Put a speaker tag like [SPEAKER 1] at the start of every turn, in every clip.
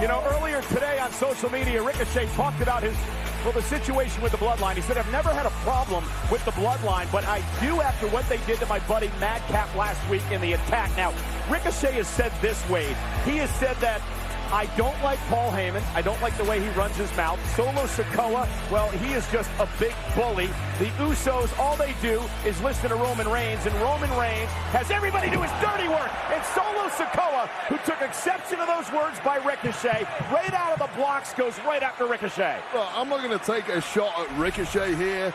[SPEAKER 1] You know, earlier today on social media, Ricochet talked about the situation with the Bloodline. He said, I've never had a problem with the Bloodline, but I do after what they did to my buddy Madcap last week in the attack. Now, Ricochet has said this, Wade. He has said that I don't like Paul Heyman. I don't like the way he runs his mouth. Solo Sikoa, well, he is just a big bully. The Usos, all they do is listen to Roman Reigns, and Roman Reigns has everybody do his dirty work. And Solo Sikoa, who took exception to those words by Ricochet, right out of the blocks, goes right after Ricochet.
[SPEAKER 2] Well, I'm not going to take a shot at Ricochet here.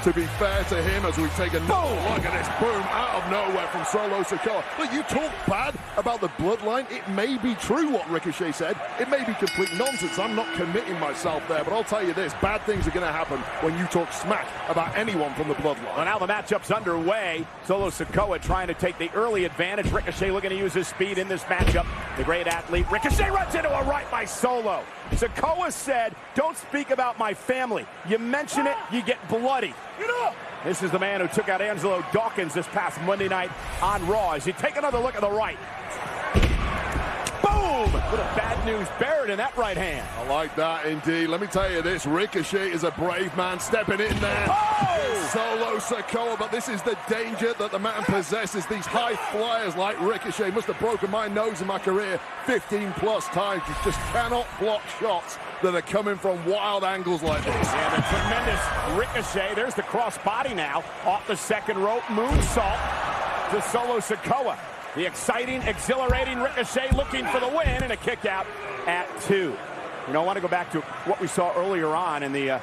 [SPEAKER 2] To be fair to him, as we take another look at this boom out of nowhere from Solo Sikoa. Look, you talk bad about the Bloodline. It may be true what Ricochet said. It may be complete nonsense. I'm not committing myself there, but I'll tell you this, bad things are going to happen when you talk smack about anyone from the Bloodline.
[SPEAKER 1] Well, now the matchup's underway. Solo Sikoa trying to take the early advantage. Ricochet looking to use his speed in this matchup. The great athlete. Ricochet runs into a right by Solo. Sikoa said, don't speak about my family. You mention it, you get bloody. This is the man who took out Angelo Dawkins this past Monday night on Raw. As you take another look at the right. Boom! What a bad news Barrett in that right hand.
[SPEAKER 2] I like that indeed. Let me tell you this, Ricochet is a brave man stepping in there. Oh! Solo Sikoa, but this is the danger that the man possesses. These high flyers like Ricochet must have broken my nose in my career 15 plus times. You just cannot block shots that are coming from wild angles like this.
[SPEAKER 1] And a tremendous Ricochet. There's the cross body now. Off the second rope, moonsault to Solo Sikoa. The exciting, exhilarating Ricochet looking for the win and a kick out at 2. You know, I want to go back to what we saw earlier on in the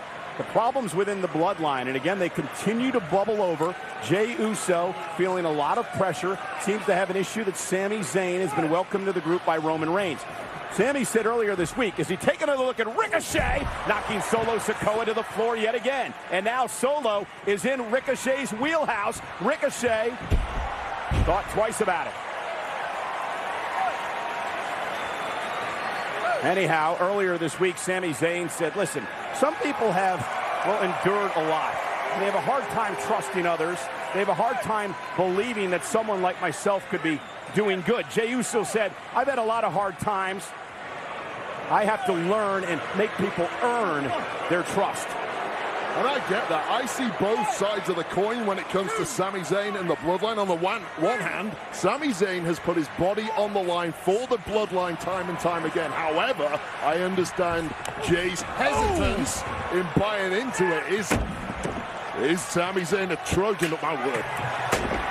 [SPEAKER 1] problems within the Bloodline. And again, they continue to bubble over. Jey Uso feeling a lot of pressure. Seems to have an issue that Sami Zayn has been welcomed to the group by Roman Reigns. Sami said earlier this week, as he take another look at Ricochet, knocking Solo Sikoa to the floor yet again. And now Solo is in Ricochet's wheelhouse. Ricochet thought twice about it. Anyhow, earlier this week, Sami Zayn said, listen, some people have, endured a lot. They have a hard time trusting others. They have a hard time believing that someone like myself could be doing good. Jey Uso said, I've had a lot of hard times. I have to learn and make people earn their trust.
[SPEAKER 2] And I get that. I see both sides of the coin when it comes to Sami Zayn and the Bloodline. On the one hand, Sami Zayn has put his body on the line for the Bloodline time and time again. However, I understand Jay's hesitance in buying into it. Is Sami Zayn a Trojan? At my word.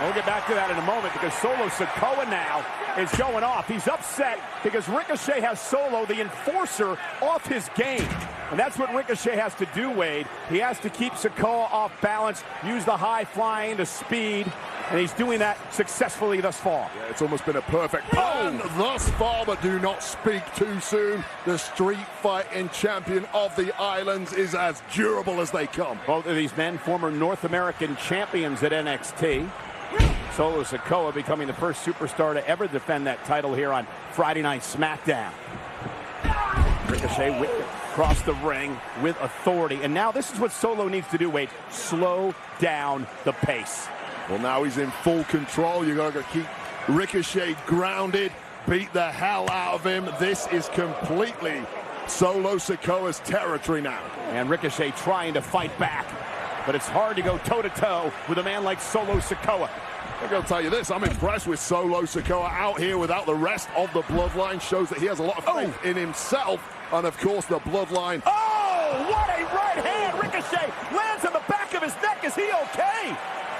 [SPEAKER 1] We'll get back to that in a moment because Solo Sikoa now is going off. He's upset because Ricochet has Solo, the enforcer, off his game. And that's what Ricochet has to do, Wade. He has to keep Sikoa off balance, use the high flying, the speed, and he's doing that successfully thus far.
[SPEAKER 2] Yeah, it's almost been a perfect plan thus far, but do not speak too soon. The street fighting champion of the islands is as durable as they come.
[SPEAKER 1] Both of these men, former North American champions at NXT. Solo Sikoa becoming the first superstar to ever defend that title here on Friday Night SmackDown. Ricochet across the ring with authority. And now this is what Solo needs to do, Wade. Slow down the pace.
[SPEAKER 2] Well, now he's in full control. You got to keep Ricochet grounded, beat the hell out of him. This is completely Solo Sikoa's territory now.
[SPEAKER 1] And Ricochet trying to fight back. But it's hard to go toe-to-toe with a man like Solo Sikoa.
[SPEAKER 2] I'm going to tell you this, I'm impressed with Solo Sikoa out here without the rest of the Bloodline. Shows that he has a lot of faith in himself. And, of course, the Bloodline.
[SPEAKER 1] Oh, what a right hand. Ricochet lands on the back of his neck. Is he okay?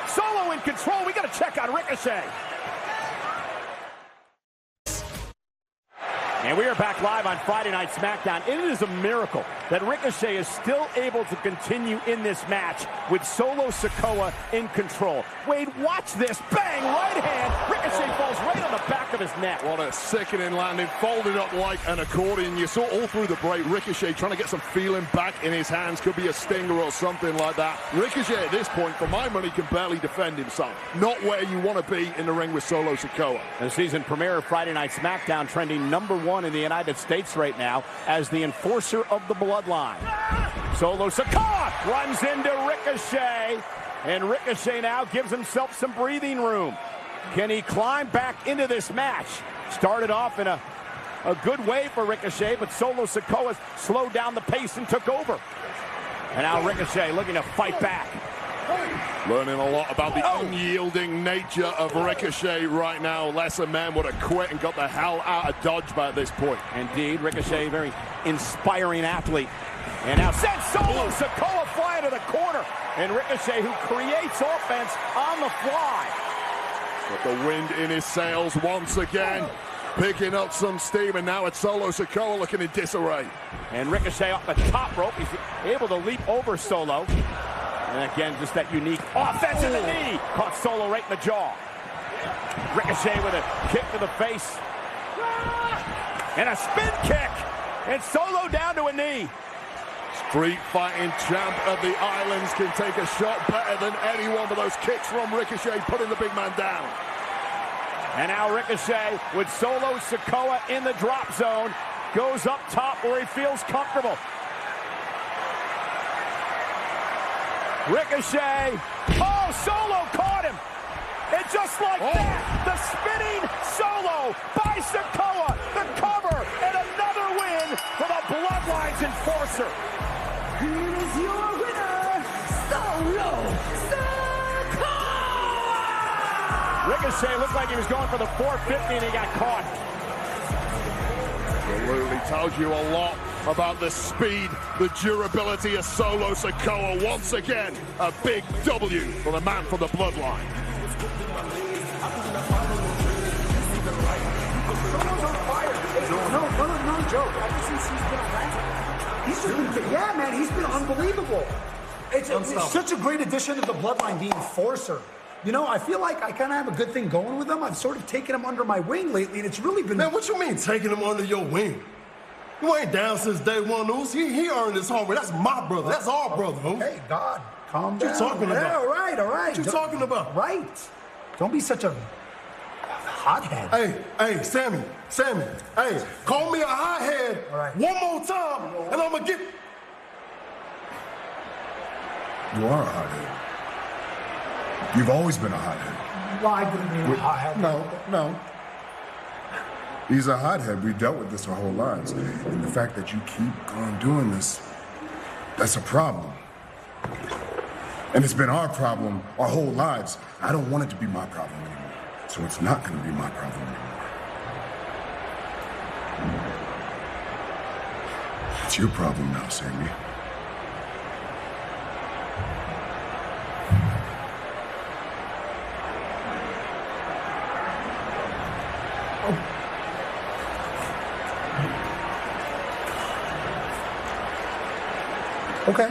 [SPEAKER 1] Solo in control. We got to check on Ricochet. And we are back live on Friday Night SmackDown. It is a miracle that Ricochet is still able to continue in this match with Solo Sikoa in control. Wade, watch this. Bang, right hand. Ricochet falls right on the back of his neck.
[SPEAKER 2] What a sickening landing. Folded up like an accordion. You saw all through the break Ricochet trying to get some feeling back in his hands. Could be a stinger or something like that. Ricochet at this point, for my money, can barely defend himself. Not where you want to be in the ring with Solo Sikoa.
[SPEAKER 1] The season premiere of Friday Night SmackDown trending #1 in the United States right now as the enforcer of the Bloodline. Solo Sikoa runs into Ricochet, and Ricochet now gives himself some breathing room. Can he climb back into this match? Started off in a a good way for Ricochet, but Solo Sikoa slowed down the pace and took over. And now Ricochet looking to fight back.
[SPEAKER 2] Learning a lot about the unyielding nature of Ricochet right now. Lesser men would have quit and got the hell out of Dodge by this point.
[SPEAKER 1] Indeed, Ricochet, very inspiring athlete. And now sends Solo Sikoa flying to the corner. And Ricochet, who creates offense on the fly.
[SPEAKER 2] But the wind in his sails once again, picking up some steam, and now it's Solo Sikoa looking in disarray.
[SPEAKER 1] And Ricochet off the top rope. He's able to leap over Solo. And again, just that unique offense in the knee. Caught Solo right in the jaw. Ricochet with a kick to the face. And a spin kick. And Solo down to a knee.
[SPEAKER 2] Street fighting champ of the islands can take a shot better than anyone, but those kicks from Ricochet putting the big man down.
[SPEAKER 1] And now Ricochet with Solo Sikoa in the drop zone. Goes up top where he feels comfortable. Ricochet. Oh, Solo caught him. And just like that, the spinning Solo by Sikoa. The cover and another win for the Bloodline's enforcer.
[SPEAKER 3] Here's your winner, Solo Sikoa!
[SPEAKER 1] Ricochet looked like he was going for the 450 and he got caught.
[SPEAKER 2] Absolutely tells you a lot about the speed, the durability of Solo Sikoa. Once again, a big W for the man from the Bloodline.
[SPEAKER 3] No joke. Ever since he's been around, he's just been, yeah, man, he's been unbelievable. It's such a great addition to the Bloodline, the Enforcer. You know, I feel like I kind of have a good thing going with him. I've sort of taken him under my wing lately, and it's really been...
[SPEAKER 4] Man, what you mean taking him under your wing? You ain't down since day one, Oos. He earned his home. That's my brother. That's our brother, Oos.
[SPEAKER 3] Hey, God, calm down.
[SPEAKER 4] What you talking about?
[SPEAKER 3] Yeah, all right.
[SPEAKER 4] What you talking about?
[SPEAKER 3] Right. Don't be such a hothead.
[SPEAKER 4] Hey, Sammy. Hey, call me a hothead
[SPEAKER 3] right.
[SPEAKER 4] one more time, and I'm gonna get...
[SPEAKER 5] You are a hothead. You've always been a hothead.
[SPEAKER 3] Why wouldn't be a hothead?
[SPEAKER 5] No. He's a hothead. We've dealt with this our whole lives. And the fact that you keep on doing this, that's a problem. And it's been our problem our whole lives. I don't want it to be my problem anymore. So it's not going to be my problem anymore. It's your problem now, Sammy.
[SPEAKER 3] Okay.